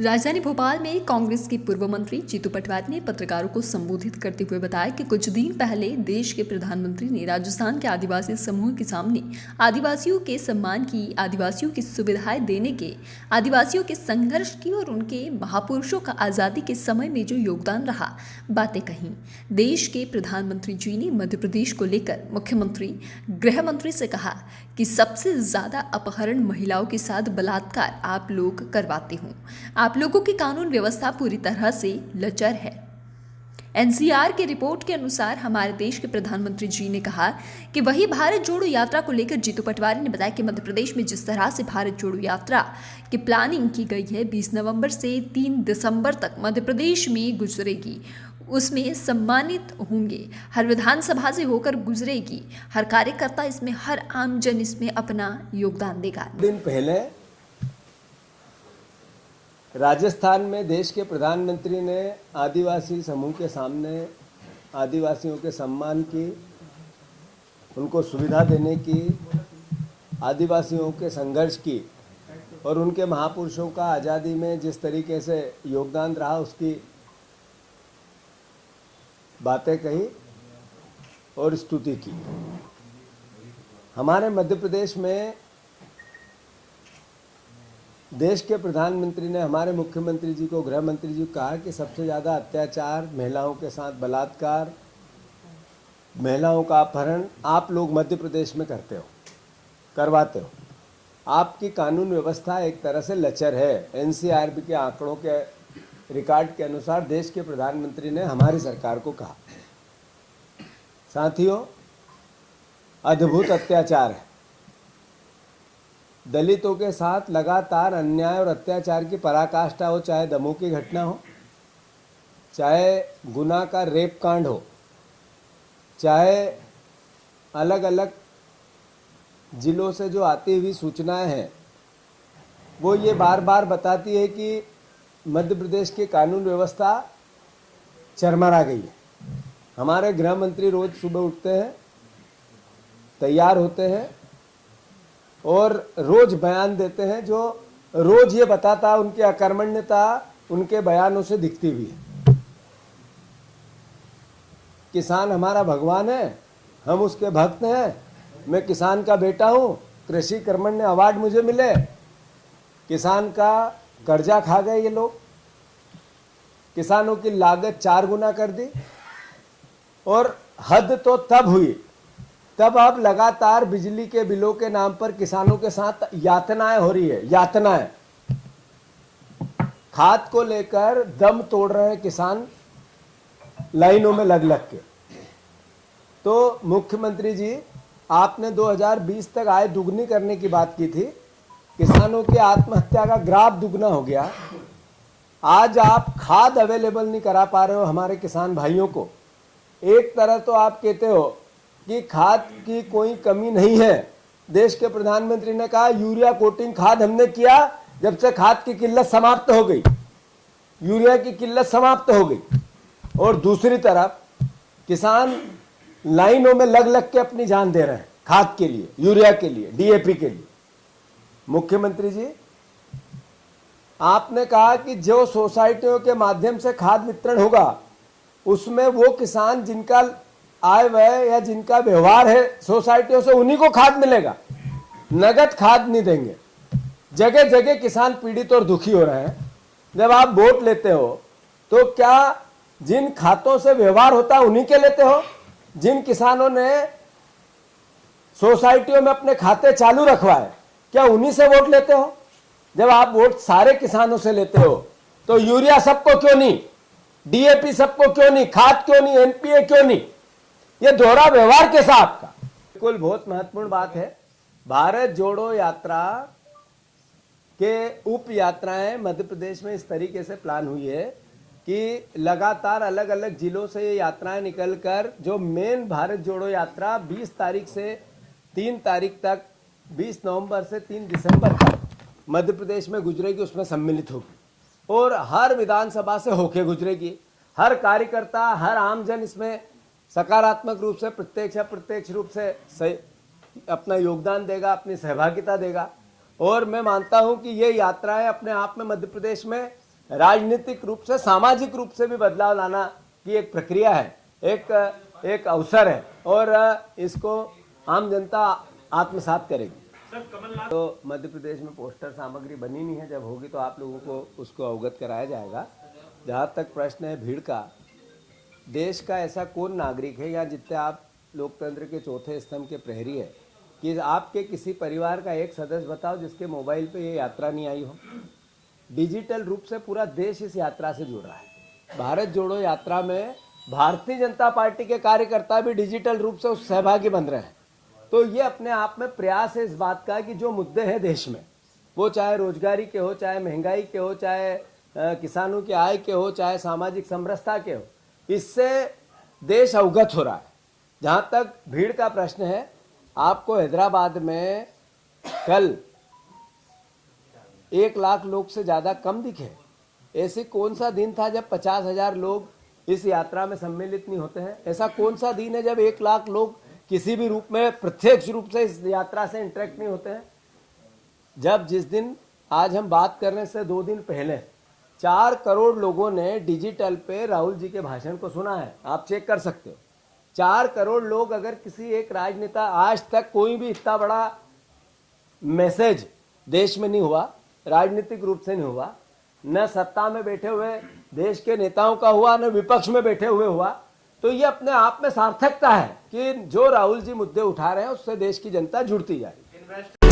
राजधानी भोपाल में कांग्रेस के पूर्व मंत्री जीतू पटवारी ने पत्रकारों को संबोधित करते हुए बताया कि कुछ दिन पहले देश के प्रधानमंत्री ने राजस्थान के आदिवासी समूह के सामने आदिवासियों के सम्मान की, आदिवासियों की सुविधाएं देने के, आदिवासियों के संघर्ष की और उनके महापुरुषों का आज़ादी के समय में जो योगदान रहा बातें कहीं। देश के प्रधानमंत्री जी ने मध्य प्रदेश को लेकर मुख्यमंत्री, गृह मंत्री से कहा कि सबसे ज्यादा अपहरण महिलाओं के साथ बलात्कार आप लोग करवाते हो। आप लोगों की कानून व्यवस्था पूरी तरह से लचर है। एनसीआर की रिपोर्ट के अनुसार हमारे देश के प्रधानमंत्री जी ने कहा कि वही भारत जोड़ो यात्रा को लेकर जीतू पटवारी ने बताया कि मध्य प्रदेश में जिस तरह से भारत जोड़ो यात्रा की प्लानिंग की गई है, 20 नवंबर से 3 दिसंबर तक मध्य प्रदेश में गुजरेगी, उसमें सम्मानित होंगे, हर विधानसभा से होकर गुजरेगी, हर कार्यकर्ता इसमें, हर आमजन इसमें अपना योगदान देगा। दिन पहले राजस्थान में देश के प्रधानमंत्री ने आदिवासी समूह के सामने आदिवासियों के सम्मान की, उनको सुविधा देने की, आदिवासियों के संघर्ष की और उनके महापुरुषों का आज़ादी में जिस तरीके से योगदान रहा उसकी बातें कही और स्तुति की। हमारे मध्य प्रदेश में देश के प्रधानमंत्री ने हमारे मुख्यमंत्री जी को, गृह मंत्री जी को कहा कि सबसे ज़्यादा अत्याचार, महिलाओं के साथ बलात्कार, महिलाओं का अपहरण आप लोग मध्य प्रदेश में करते हो, करवाते हो। आपकी कानून व्यवस्था एक तरह से लचर है। एनसीआरबी के आंकड़ों के रिकॉर्ड के अनुसार देश के प्रधानमंत्री ने हमारी सरकार को कहा। साथियों, अद्भुत अत्याचार है। दलितों के साथ लगातार अन्याय और अत्याचार की पराकाष्ठा हो, चाहे दमोह की घटना हो, चाहे गुना का रेप कांड हो, चाहे अलग अलग जिलों से जो आती हुई सूचनाएं हैं, वो ये बार बार बताती है कि मध्य प्रदेश की कानून व्यवस्था चरमरा गई है। हमारे गृह मंत्री रोज सुबह उठते हैं, तैयार होते हैं और रोज बयान देते हैं जो रोज ये बताता उनकी अकर्मण्यता उनके बयानों से दिखती हुई है। किसान हमारा भगवान है, हम उसके भक्त हैं, मैं किसान का बेटा हूँ, कृषि कर्मण्य अवार्ड मुझे मिले। किसान का कर्जा खा गए ये लोग, किसानों की लागत 4 गुना कर दी और हद तो तब हुई तब अब लगातार बिजली के बिलों के नाम पर किसानों के साथ यातनाएं हो रही है। यातनाएं, खाद को लेकर दम तोड़ रहे हैं किसान लाइनों में लग लग के। तो मुख्यमंत्री जी, आपने 2020 तक आय दुगनी करने की बात की थी, किसानों की आत्महत्या का ग्राफ दुगना हो गया। आज आप खाद अवेलेबल नहीं करा पा रहे हो हमारे किसान भाइयों को। एक तरह तो आप कहते हो कि खाद की कोई कमी नहीं है। देश के प्रधानमंत्री ने कहा यूरिया कोटिंग खाद हमने किया जब से खाद की किल्लत समाप्त हो गई, यूरिया की किल्लत समाप्त हो गई। और दूसरी तरफ किसान लाइनों में लग लग के अपनी जान दे रहे हैं खाद के लिए, यूरिया के लिए, डीएपी के लिए। मुख्यमंत्री जी, आपने कहा कि जो सोसाइटियों के माध्यम से खाद वितरण होगा उसमें वो किसान जिनका आय व्यय या जिनका व्यवहार है सोसाइटियों से, उन्हीं को खाद मिलेगा, नगद खाद नहीं देंगे। जगह जगह किसान पीड़ित और दुखी हो रहे हैं। जब आप वोट लेते हो तो क्या जिन खातों से व्यवहार होता है उन्हीं के लेते हो? जिन किसानों ने सोसाइटियों में अपने खाते चालू रखवाए, क्या उन्हीं से वोट लेते हो? जब आप वोट सारे किसानों से लेते हो तो यूरिया सबको क्यों नहीं, डीएपी सबको क्यों नहीं, खाद क्यों नहीं, एनपीए क्यों नहीं? ये दोहरा व्यवहार कैसा आपका? बिल्कुल बहुत महत्वपूर्ण बात है। भारत जोड़ो यात्रा के उप यात्राएं मध्य प्रदेश में इस तरीके से प्लान हुई है कि लगातार अलग अलग जिलों से ये यात्राएं निकलकर जो मेन भारत जोड़ो यात्रा 20 तारीख से 3 तारीख तक, 20 नवंबर से 3 दिसंबर तक मध्य प्रदेश में गुजरेगी, उसमें सम्मिलित होगी और हर विधानसभा से होके गुजरेगी। हर कार्यकर्ता, हर आमजन इसमें सकारात्मक रूप से, प्रत्यक्ष या प्रत्यक्ष रूप से अपना योगदान देगा, अपनी सहभागिता देगा। और मैं मानता हूं कि ये यात्राएं अपने आप में मध्य प्रदेश में राजनीतिक रूप से, सामाजिक रूप से भी बदलाव लाना की एक प्रक्रिया है, एक अवसर है और इसको आम जनता आत्मसात करेगी। तो मध्य प्रदेश में पोस्टर सामग्री बनी नहीं है, जब होगी तो आप लोगों को उसको अवगत कराया जाएगा। जहाँ तक प्रश्न है भीड़ का, देश का ऐसा कौन नागरिक है या जितने आप लोकतंत्र के चौथे स्तंभ के प्रहरी है कि आपके किसी परिवार का एक सदस्य बताओ जिसके मोबाइल पे ये यात्रा नहीं आई हो। डिजिटल रूप से पूरा देश इस यात्रा से जुड़ रहा है। भारत जोड़ो यात्रा में भारतीय जनता पार्टी के कार्यकर्ता भी डिजिटल रूप से उस सहभागी बन रहे हैं। तो ये अपने आप में प्रयास है इस बात का कि जो मुद्दे हैं देश में, वो चाहे रोजगारी के हो, चाहे महंगाई के हो, चाहे किसानों की आय के हो, चाहे सामाजिक समरसता के हो, इससे देश अवगत हो रहा है। जहाँ तक भीड़ का प्रश्न है, आपको हैदराबाद में कल 1 लाख लोग से ज़्यादा कम दिखे। ऐसे कौन सा दिन था जब 50,000 लोग इस यात्रा में सम्मिलित नहीं होते हैं? ऐसा कौन सा दिन है जब 1 लाख लोग किसी भी रूप में प्रत्यक्ष रूप से इस यात्रा से इंटरेक्ट नहीं होते हैं? जब जिस दिन आज हम बात करने से 2 दिन पहले 4 करोड़ लोगों ने डिजिटल पे राहुल जी के भाषण को सुना है, आप चेक कर सकते हो। 4 करोड़ लोग, अगर किसी एक राजनेता, आज तक कोई भी इतना बड़ा मैसेज देश में नहीं हुआ, राजनीतिक रूप से नहीं हुआ, न सत्ता में बैठे हुए देश के नेताओं का हुआ, न विपक्ष में बैठे हुए हुआ। तो ये अपने आप में सार्थकता है कि जो राहुल जी मुद्दे उठा रहे हैं उससे देश की जनता जुड़ती जा रही है।